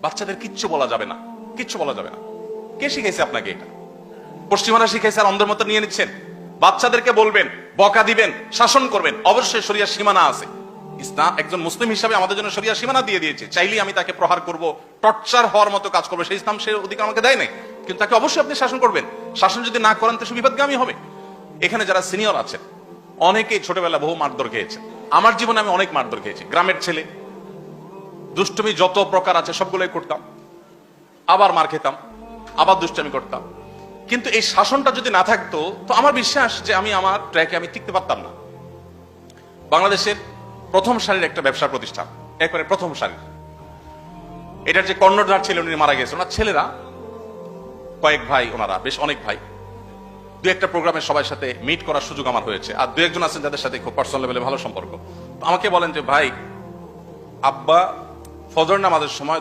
বাচ্চাদের কিচ্ছু বলা যাবে না, কিচ্ছু বলা যাবে না। কে শিখাইছে আপনাকে এটা? পশ্চিমারা শিখাইছে আর অন্ধের মতো নিয়ে নিচ্ছেন? বাচ্চাদেরকে বলবেন, বকা দিবেন, শাসন করবেন, অবশ্যই শরিয়ার সীমানা আছে। ইসলাম একজন মুসলিম হিসাবে আমাদের জন্য শরিয়ার সীমানা দিয়ে দিয়েছে। চাইলেই আমি তাকে প্রহার করব, টর্চার হওয়ার মতো কাজ করবো, সেই ইসলাম সে অধিকার আমাকে দেয় নাই। কিন্তু তাকে অবশ্যই আপনি শাসন করবেন। শাসন যদি না করেন তো বিপদগামী হবে। এখানে যারা সিনিয়র আছেন অনেকেই ছোটবেলা বহু মারধর খেয়েছে। আমার জীবনে আমি অনেক মারধর খেয়েছি। গ্রামের ছেলে, দুষ্টুমি যত প্রকার আছে সবগুলোই করতাম, আবার মার খেতাম, আবার দুষ্টামি করতাম। কিন্তু এই শাসনটা যদি না থাকতো তো আমার বিশ্বাস যে আমি আমার ট্র্যাকে আমি টিকতে পারতাম না। বাংলাদেশের প্রথম সারির একটা ব্যবসা প্রতিষ্ঠান, একবারে প্রথম সারির, এটার যে কর্ণধার ছিল উনি মারা গেছে। ওনার ছেলেরা কয়েক ভাই, ওনারা বেশ অনেক ভাই। দু একটা প্রোগ্রামে সবার সাথে মিট করার সুযোগ আমার হয়েছে। আর দু একজন আছেন যাদের সাথে খুব পার্সোনাল লেভেলে ভালো সম্পর্ক। আমাকে বলেন যে ভাই, আব্বা ফজর নামাজের সময়